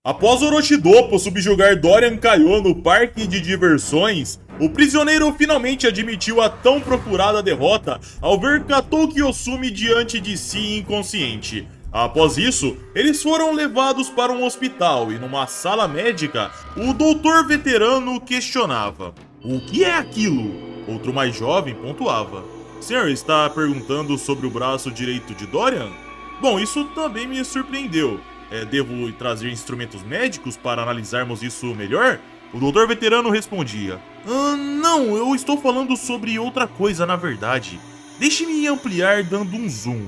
Após Orochidopo subjugar Dorian Kaio no parque de diversões, o prisioneiro finalmente admitiu a tão procurada derrota ao ver Katou Kiyosumi diante de si inconsciente. Após isso, eles foram levados para um hospital e numa sala médica, o doutor veterano questionava: "O que é aquilo?" Outro mais jovem pontuava: "Senhor, está perguntando sobre o braço direito de Dorian?" Bom, isso também me surpreendeu. Devo trazer instrumentos médicos para analisarmos isso melhor? O doutor veterano respondia: Não, eu estou falando sobre outra coisa na verdade. Deixe-me ampliar dando um zoom.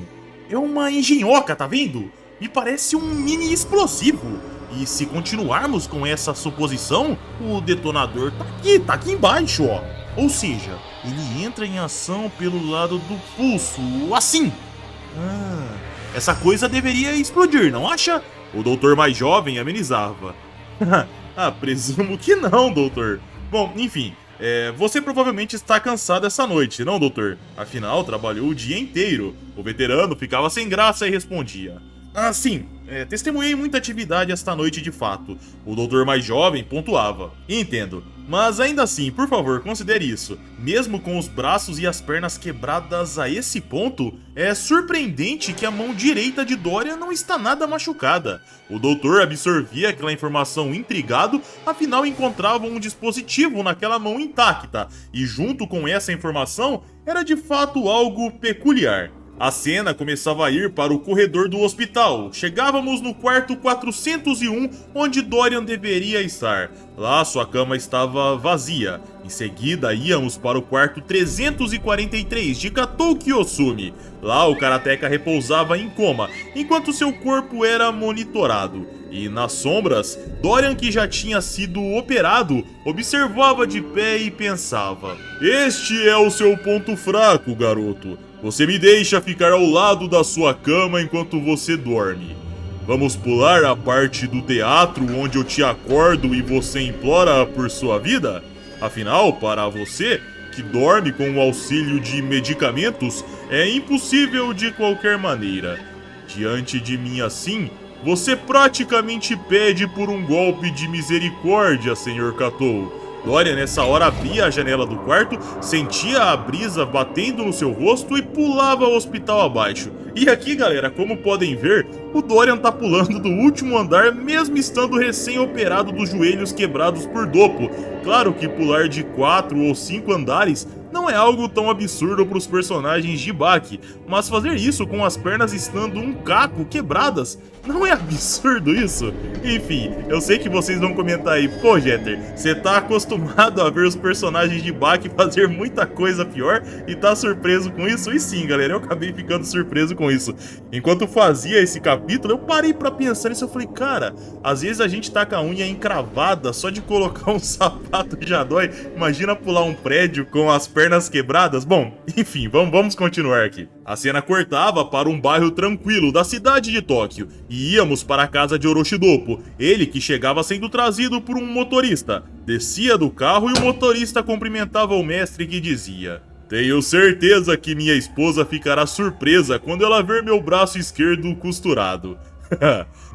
É uma engenhoca, tá vendo? Me parece um mini explosivo. E se continuarmos com essa suposição, o detonador tá aqui embaixo, ó. Ou seja, ele entra em ação pelo lado do pulso, assim. Essa coisa deveria explodir, não acha? O doutor mais jovem amenizava. Presumo que não, doutor. Bom, enfim, você provavelmente está cansado essa noite, não, doutor? Afinal, trabalhou o dia inteiro. O veterano ficava sem graça e respondia: sim, testemunhei muita atividade esta noite de fato. O doutor mais jovem pontuava: Entendo, mas ainda assim, por favor, considere isso. Mesmo com os braços e as pernas quebradas a esse ponto, é surpreendente que a mão direita de Dorian não está nada machucada. O doutor absorvia aquela informação intrigado, afinal encontrava um dispositivo naquela mão intacta, e junto com essa informação, era de fato algo peculiar. A cena começava a ir para o corredor do hospital. Chegávamos no quarto 401, onde Dorian deveria estar. Lá sua cama estava vazia. Em seguida íamos para o quarto 343 de Katou Kiyosumi. Lá o karateka repousava em coma, enquanto seu corpo era monitorado. E nas sombras, Dorian, que já tinha sido operado, observava de pé e pensava: Este é o seu ponto fraco, garoto. Você me deixa ficar ao lado da sua cama enquanto você dorme. Vamos pular a parte do teatro onde eu te acordo e você implora por sua vida? Afinal, para você, que dorme com o auxílio de medicamentos, é impossível de qualquer maneira. Diante de mim assim, você praticamente pede por um golpe de misericórdia, Sr. Katou. Dorian nessa hora abria a janela do quarto, sentia a brisa batendo no seu rosto e pulava o hospital abaixo. E aqui, galera, como podem ver, o Dorian tá pulando do último andar mesmo estando recém-operado dos joelhos quebrados por Doppo. Claro que pular de 4 ou 5 andares não é algo tão absurdo para os personagens de Baki, mas fazer isso com as pernas estando um caco quebradas, não é absurdo isso? Enfim, eu sei que vocês vão comentar aí: pô, Jeter, você tá acostumado a ver os personagens de Baki fazer muita coisa pior e tá surpreso com isso? E sim, galera, eu acabei ficando surpreso com isso. Enquanto fazia esse capítulo, eu parei pra pensar nisso, eu falei: cara, às vezes a gente tá com a unha encravada só de colocar um sapato já dói, imagina pular um prédio com as pernas quebradas? Bom, enfim, vamos continuar aqui. A cena cortava para um bairro tranquilo da cidade de Tóquio e íamos para a casa de Orochidopo, ele que chegava sendo trazido por um motorista. Descia do carro e o motorista cumprimentava o mestre, que dizia: Tenho certeza que minha esposa ficará surpresa quando ela ver meu braço esquerdo costurado.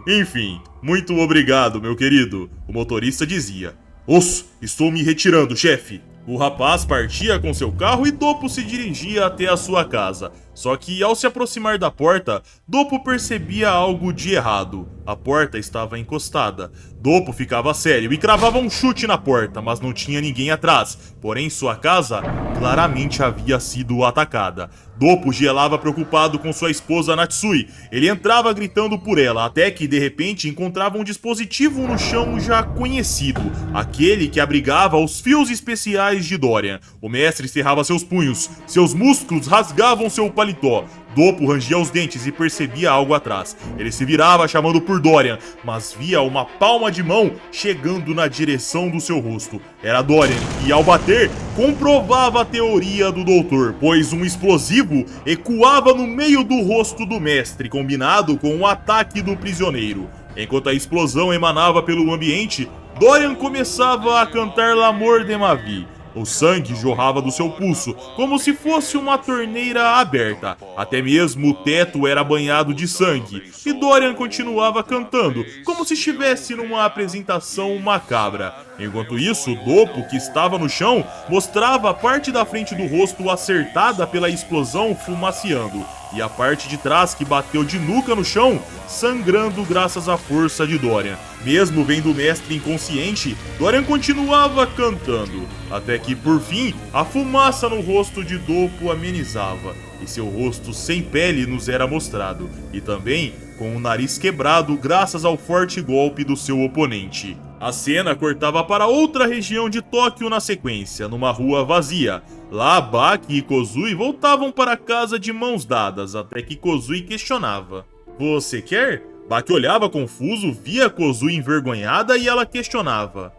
Enfim, muito obrigado, meu querido, o motorista dizia. Osso, estou me retirando, chefe. O rapaz partia com seu carro e Doppo se dirigia até a sua casa. Só que ao se aproximar da porta, Doppo percebia algo de errado. A porta estava encostada. Doppo ficava sério e cravava um chute na porta, mas não tinha ninguém atrás. Porém, sua casa claramente havia sido atacada. Doppo gelava preocupado com sua esposa Natsui. Ele entrava gritando por ela, até que de repente encontrava um dispositivo no chão já conhecido, aquele que abrigava os fios especiais de Dorian. O mestre cerrava seus punhos, seus músculos rasgavam seu paletó. Doppo rangia os dentes e percebia algo atrás. Ele se virava chamando por Dorian, mas via uma palma de mão chegando na direção do seu rosto. Era Dorian, e ao bater, comprovava a teoria do doutor, pois um explosivo ecoava no meio do rosto do mestre, combinado com o ataque do prisioneiro. Enquanto a explosão emanava pelo ambiente, Dorian começava a cantar L'amour de ma vie. O sangue jorrava do seu pulso, como se fosse uma torneira aberta. Até mesmo o teto era banhado de sangue. E Dorian continuava cantando, como se estivesse numa apresentação macabra. Enquanto isso, o Dopo, que estava no chão, mostrava a parte da frente do rosto acertada pela explosão fumaciando, e a parte de trás que bateu de nuca no chão, sangrando graças à força de Dorian. Mesmo vendo o mestre inconsciente, Dorian continuava cantando, até que, por fim, a fumaça no rosto de Dopo amenizava, e seu rosto sem pele nos era mostrado, e também com o nariz quebrado graças ao forte golpe do seu oponente. A cena cortava para outra região de Tóquio na sequência, numa rua vazia. Lá, Baki e Kozui voltavam para casa de mãos dadas, até que Kozui questionava: "Você quer?" Baki olhava confuso, via Kozui envergonhada e ela questionava: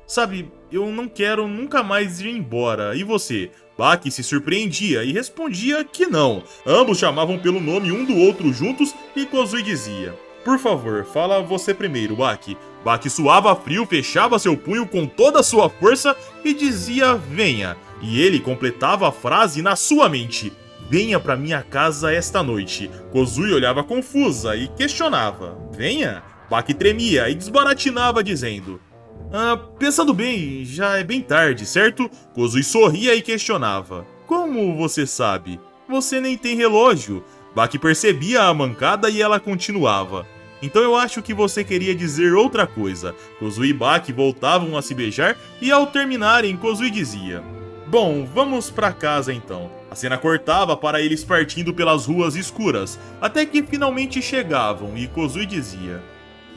"Sabe, eu não quero nunca mais ir embora, e você?" Baki se surpreendia e respondia que não. Ambos chamavam pelo nome um do outro juntos e Kozui dizia: "Por favor, fala você primeiro, Baki." Baki suava frio, fechava seu punho com toda a sua força e dizia: "Venha." E ele completava a frase na sua mente: "Venha pra minha casa esta noite." Kozui olhava confusa e questionava: "Venha?" Baki tremia e desbaratinava dizendo: "Pensando bem, já é bem tarde, certo?" Kozui sorria e questionava: "Como você sabe? Você nem tem relógio." Baki percebia a mancada e ela continuava: "Então eu acho que você queria dizer outra coisa." Kozui e Baki voltavam a se beijar e ao terminarem, Kozui dizia: "Bom, vamos pra casa então." A cena cortava para eles partindo pelas ruas escuras, até que finalmente chegavam e Kozui dizia: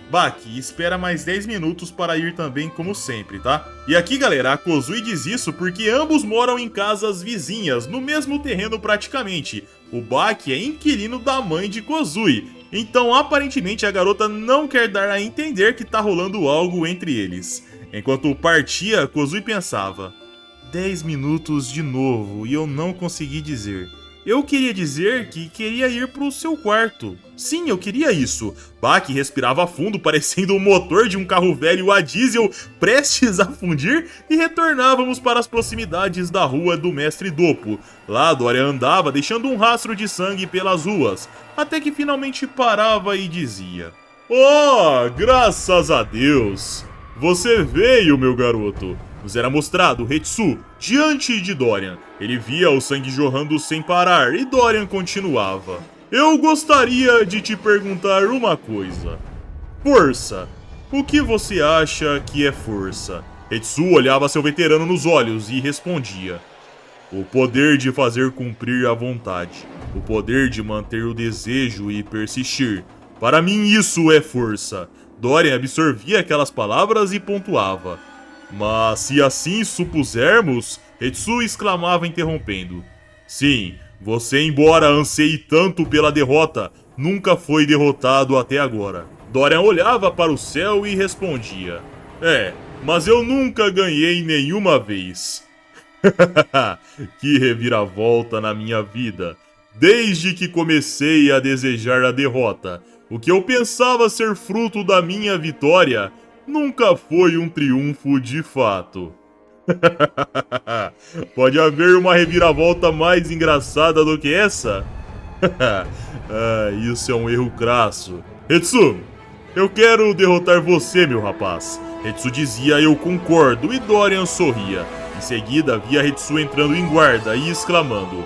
"Baki, espera mais 10 minutos para ir também como sempre, tá?" E aqui, galera, a Kozui diz isso porque ambos moram em casas vizinhas, no mesmo terreno praticamente. O Baki é inquilino da mãe de Kozui, então aparentemente a garota não quer dar a entender que tá rolando algo entre eles. Enquanto partia, Kozui pensava: 10 minutos de novo e eu não consegui dizer. Eu queria dizer que queria ir pro seu quarto. Sim, eu queria isso." Baki respirava fundo, parecendo o motor de um carro velho a diesel prestes a fundir, e retornávamos para as proximidades da rua do Mestre Dopo. Lá, Dorian andava deixando um rastro de sangue pelas ruas, até que finalmente parava e dizia: "Oh, graças a Deus! Você veio, meu garoto." Nos era mostrado Hetsu diante de Dorian. Ele via o sangue jorrando sem parar e Dorian continuava: "Eu gostaria de te perguntar uma coisa. Força. O que você acha que é força?" Hetsu olhava seu veterano nos olhos e respondia: "O poder de fazer cumprir a vontade. O poder de manter o desejo e persistir. Para mim isso é força." Dorian absorvia aquelas palavras e pontuava: "Mas se assim supusermos," Hetsu exclamava interrompendo: "Sim, você, embora anseie tanto pela derrota, nunca foi derrotado até agora." Dorian olhava para o céu e respondia: "Mas eu nunca ganhei nenhuma vez." Que reviravolta na minha vida. Desde que comecei a desejar a derrota, o que eu pensava ser fruto da minha vitória nunca foi um triunfo de fato. Pode haver uma reviravolta mais engraçada do que essa? Isso é um erro crasso. Hetsu, eu quero derrotar você, meu rapaz. Hetsu dizia: "Eu concordo", e Dorian sorria. Em seguida, via Hetsu entrando em guarda e exclamando: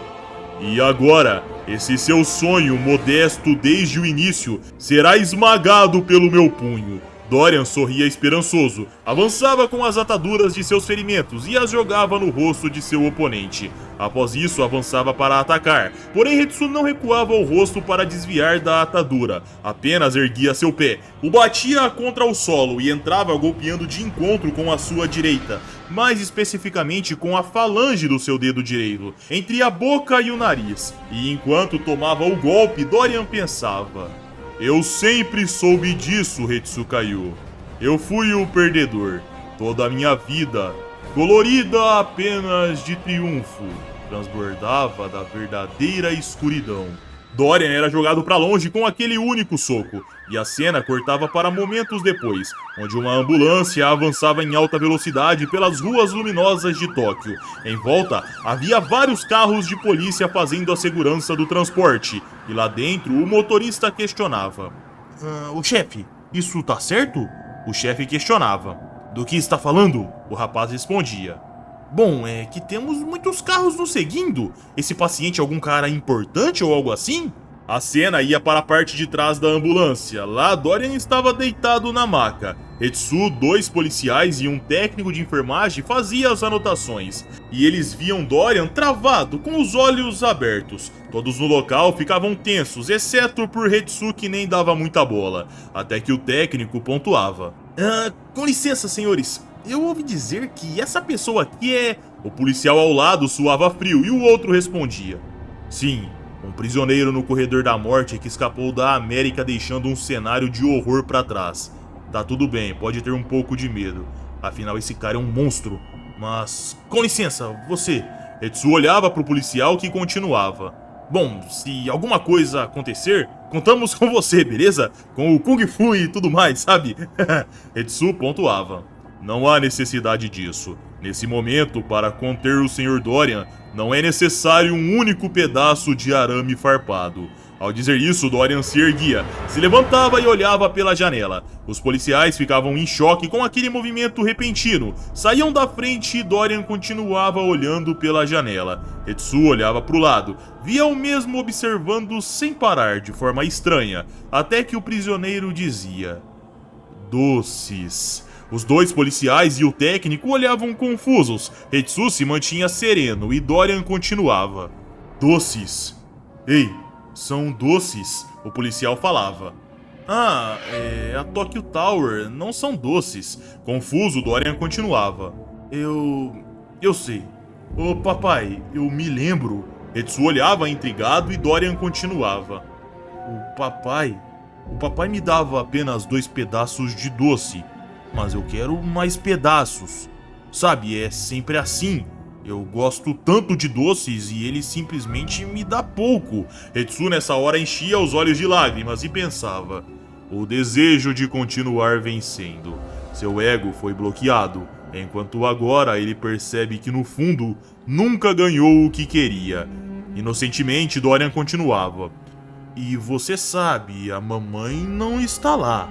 "E agora, esse seu sonho, modesto desde o início, será esmagado pelo meu punho." Dorian sorria esperançoso, avançava com as ataduras de seus ferimentos e as jogava no rosto de seu oponente. Após isso, avançava para atacar, porém Hetsu não recuava o rosto para desviar da atadura, apenas erguia seu pé, o batia contra o solo e entrava golpeando de encontro com a sua direita, mais especificamente com a falange do seu dedo direito, entre a boca e o nariz. E enquanto tomava o golpe, Dorian pensava: "Eu sempre soube disso, Hetsukayu. Eu fui o perdedor. Toda a minha vida, colorida apenas de triunfo, transbordava da verdadeira escuridão." Dorian era jogado pra longe com aquele único soco. E a cena cortava para momentos depois, onde uma ambulância avançava em alta velocidade pelas ruas luminosas de Tóquio. Em volta, havia vários carros de polícia fazendo a segurança do transporte, e lá dentro o motorista questionava. O chefe, isso tá certo? O chefe questionava. Do que está falando? O rapaz respondia. Bom, é que temos muitos carros nos seguindo. Esse paciente é algum cara importante ou algo assim? A cena ia para a parte de trás da ambulância. Lá, Dorian estava deitado na maca. Hetsu, 2 policiais e um técnico de enfermagem faziam as anotações. E eles viam Dorian travado, com os olhos abertos. Todos no local ficavam tensos, exceto por Hetsu, que nem dava muita bola. Até que o técnico pontuava. Com licença, senhores. Eu ouvi dizer que essa pessoa aqui é... O policial ao lado suava frio e o outro respondia. Sim, um prisioneiro no corredor da morte que escapou da América deixando um cenário de horror pra trás. Tá tudo bem, pode ter um pouco de medo. Afinal, esse cara é um monstro. Mas... Com licença, você... Hetsu olhava pro policial que continuava. Bom, se alguma coisa acontecer, contamos com você, beleza? Com o Kung Fu e tudo mais, sabe? Hetsu pontuava. Não há necessidade disso. Nesse momento, para conter o Sr. Dorian, não é necessário um único pedaço de arame farpado. Ao dizer isso, Dorian se erguia, se levantava e olhava pela janela. Os policiais ficavam em choque com aquele movimento repentino. Saíam da frente e Dorian continuava olhando pela janela. Hetsu olhava para o lado, via o mesmo observando sem parar, de forma estranha, até que o prisioneiro dizia... Doces... Os 2 policiais e o técnico olhavam confusos. Hetsu se mantinha sereno e Dorian continuava. Doces. Ei, são doces, o policial falava. A Tokyo Tower, não são doces. Confuso, Dorian continuava. Eu sei. Ô papai, eu me lembro. Hetsu olhava intrigado e Dorian continuava. O papai me dava apenas 2 pedaços de doce. Mas eu quero mais pedaços. Sabe, é sempre assim. Eu gosto tanto de doces e ele simplesmente me dá pouco. Hetsu nessa hora enchia os olhos de lágrimas e pensava. O desejo de continuar vencendo. Seu ego foi bloqueado, enquanto agora ele percebe que no fundo nunca ganhou o que queria. Inocentemente, Dorian continuava. E você sabe, a mamãe não está lá.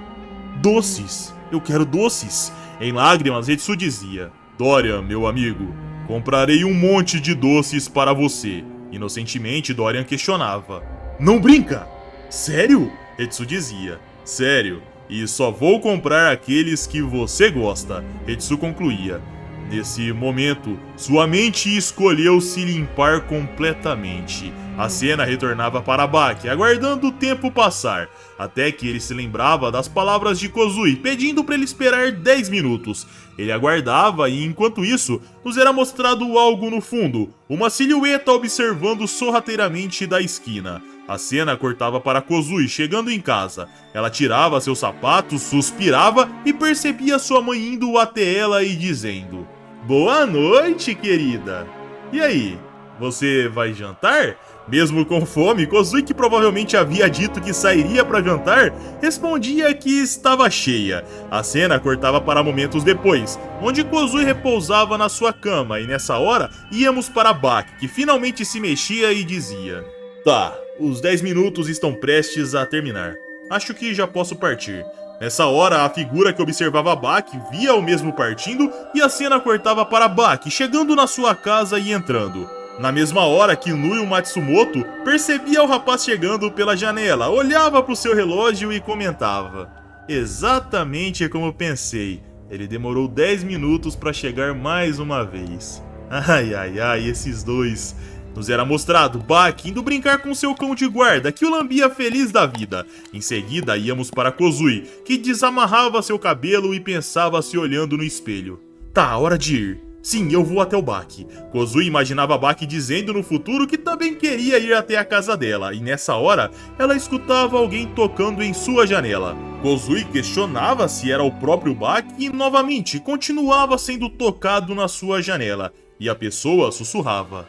Doces. Eu quero doces. Em lágrimas, Hetsu dizia. Dorian, meu amigo, comprarei um monte de doces para você. Inocentemente, Dorian questionava. Não brinca! Sério? Hetsu dizia. Sério. E só vou comprar aqueles que você gosta. Hetsu concluía. Nesse momento, sua mente escolheu se limpar completamente. A cena retornava para Baki, aguardando o tempo passar, até que ele se lembrava das palavras de Kozui, pedindo para ele esperar 10 minutos. Ele aguardava e, enquanto isso, nos era mostrado algo no fundo, uma silhueta observando sorrateiramente da esquina. A cena cortava para Kozui chegando em casa. Ela tirava seus sapatos, suspirava e percebia sua mãe indo até ela e dizendo: Boa noite, querida! E aí, você vai jantar? Mesmo com fome, Kozui, que provavelmente havia dito que sairia para jantar, respondia que estava cheia. A cena cortava para momentos depois, onde Kozui repousava na sua cama e nessa hora íamos para Baki, que finalmente se mexia e dizia: Tá, os 10 minutos estão prestes a terminar. Acho que já posso partir. Nessa hora, a figura que observava Baki via o mesmo partindo e a cena cortava para Baki, chegando na sua casa e entrando. Na mesma hora, Kinuyo Matsumoto percebia o rapaz chegando pela janela, olhava para o seu relógio e comentava: Exatamente como pensei, ele demorou 10 minutos para chegar mais uma vez. Ai, esses dois... Nos era mostrado Baki indo brincar com seu cão de guarda, que o lambia feliz da vida. Em seguida, íamos para Kozui, que desamarrava seu cabelo e pensava se olhando no espelho. Tá, hora de ir. Sim, eu vou até o Baki. Kozui imaginava Baki dizendo no futuro que também queria ir até a casa dela, e nessa hora, ela escutava alguém tocando em sua janela. Kozui questionava se era o próprio Baki e, novamente, continuava sendo tocado na sua janela, e a pessoa sussurrava.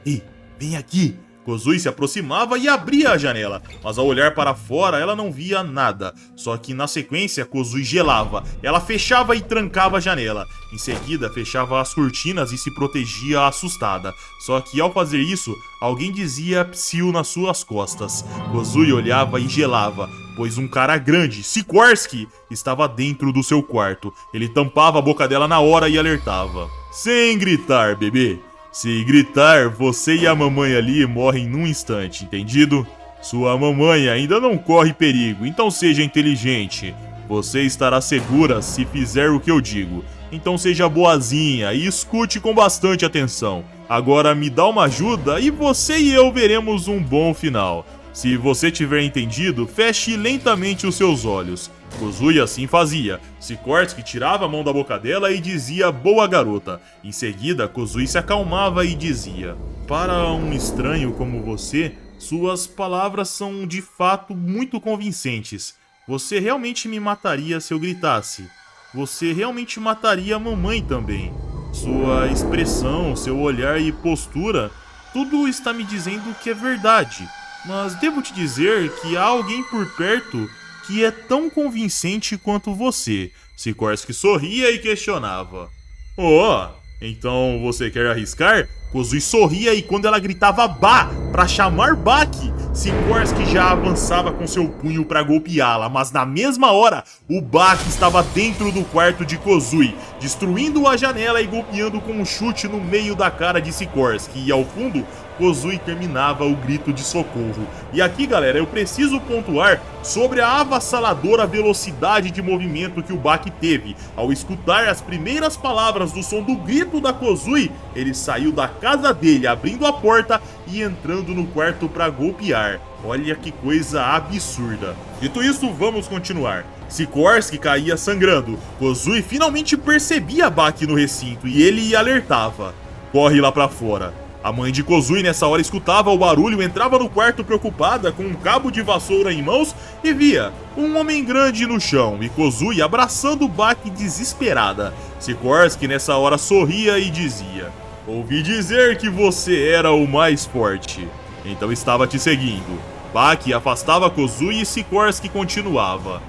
Ei, vem aqui! Kozui se aproximava e abria a janela, mas ao olhar para fora ela não via nada. Só que na sequência Kozui gelava, ela fechava e trancava a janela. Em seguida fechava as cortinas e se protegia assustada. Só que ao fazer isso, alguém dizia psiu nas suas costas. Kozui olhava e gelava, pois um cara grande, Sikorsky, estava dentro do seu quarto. Ele tampava a boca dela na hora e alertava. Sem gritar, bebê. Se gritar, você e a mamãe ali morrem num instante, entendido? Sua mamãe ainda não corre perigo, então seja inteligente. Você estará segura se fizer o que eu digo. Então seja boazinha e escute com bastante atenção. Agora me dá uma ajuda e você e eu veremos um bom final. Se você tiver entendido, feche lentamente os seus olhos. Kozui assim fazia. Sikorsky tirava a mão da boca dela e dizia boa garota. Em seguida, Kozui se acalmava e dizia: para um estranho como você, suas palavras são de fato muito convincentes. Você realmente me mataria se eu gritasse. Você realmente mataria a mamãe também. Sua expressão, seu olhar e postura, tudo está me dizendo que é verdade. Mas devo te dizer que há alguém por perto que é tão convincente quanto você. Sikorsky sorria e questionava. Oh, então você quer arriscar? Kozui sorria e quando ela gritava Ba para chamar Baki, Sikorsky já avançava com seu punho para golpeá-la, mas na mesma hora, o Baki estava dentro do quarto de Kozui, destruindo a janela e golpeando com um chute no meio da cara de Sikorsky, e ao fundo, Kozui terminava o grito de socorro. E aqui, galera, eu preciso pontuar sobre a avassaladora velocidade de movimento que o Baki teve. Ao escutar as primeiras palavras do som do grito da Kozui, ele saiu da casa dele, abrindo a porta e entrando no quarto para golpear. Olha que coisa absurda. Dito isso, vamos continuar. Sikorsky caía sangrando. Kozui finalmente percebia Baki no recinto e ele alertava. Corre lá para fora. A mãe de Kozui nessa hora escutava o barulho, entrava no quarto preocupada com um cabo de vassoura em mãos e via um homem grande no chão e Kozui abraçando Baki desesperada. Sikorsky nessa hora sorria e dizia: ouvi dizer que você era o mais forte, então estava te seguindo. Baki afastava Kozui e Sikorsky continuava.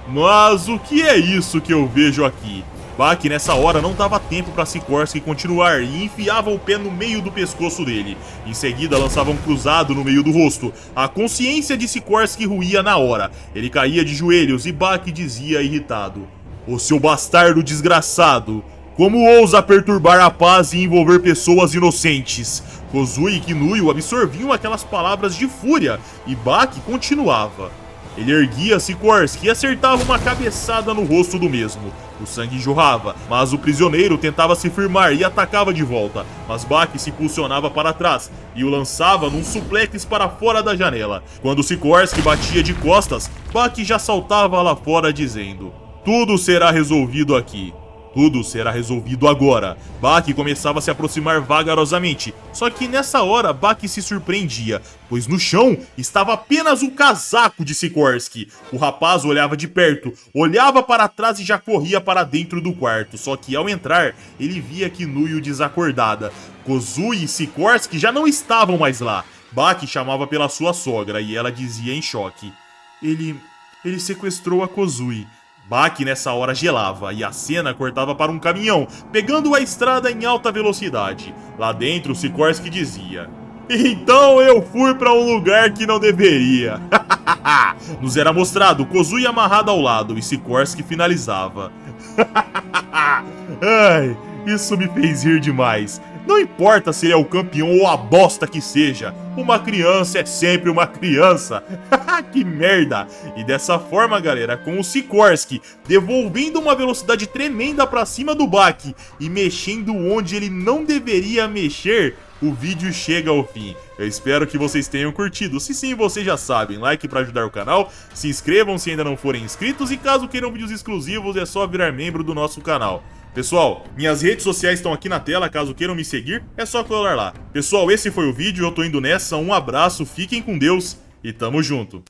Mas o que é isso que eu vejo aqui? Baki nessa hora não dava tempo para Sikorsky continuar e enfiava o pé no meio do pescoço dele. Em seguida lançava um cruzado no meio do rosto. A consciência de Sikorsky ruía na hora. Ele caía de joelhos e Baki dizia irritado: "O seu bastardo desgraçado! Como ousa perturbar a paz e envolver pessoas inocentes?" Kozui e Kinuyo absorviam aquelas palavras de fúria e Baki continuava. Ele erguia Sikorsky e acertava uma cabeçada no rosto do mesmo. O sangue jorrava, mas o prisioneiro tentava se firmar e atacava de volta. Mas Baki se impulsionava para trás e o lançava num suplex para fora da janela. Quando Sikorsky batia de costas, Baki já saltava lá fora dizendo: tudo será resolvido aqui. Tudo será resolvido agora. Baki começava a se aproximar vagarosamente, só que nessa hora Baki se surpreendia, pois no chão estava apenas o casaco de Sikorsky. O rapaz olhava de perto, olhava para trás e já corria para dentro do quarto, só que ao entrar, ele via Kinuyo desacordada. Kozui e Sikorsky já não estavam mais lá. Baki chamava pela sua sogra e ela dizia em choque: Ele sequestrou a Kozui. Baki nessa hora gelava e a cena cortava para um caminhão, pegando a estrada em alta velocidade. Lá dentro, Sikorsky dizia: então eu fui para um lugar que não deveria. Nos era mostrado Kozui amarrado ao lado e Sikorsky finalizava. Ai, isso me fez rir demais. Não importa se ele é o campeão ou a bosta que seja, uma criança é sempre uma criança. Que merda! E dessa forma, galera, com o Sikorsky devolvendo uma velocidade tremenda pra cima do Baki e mexendo onde ele não deveria mexer, o vídeo chega ao fim. Eu espero que vocês tenham curtido. Se sim, vocês já sabem, like pra ajudar o canal, se inscrevam se ainda não forem inscritos e caso queiram vídeos exclusivos é só virar membro do nosso canal. Pessoal, minhas redes sociais estão aqui na tela, caso queiram me seguir, é só colar lá. Pessoal, esse foi o vídeo, eu tô indo nessa, um abraço, fiquem com Deus e tamo junto.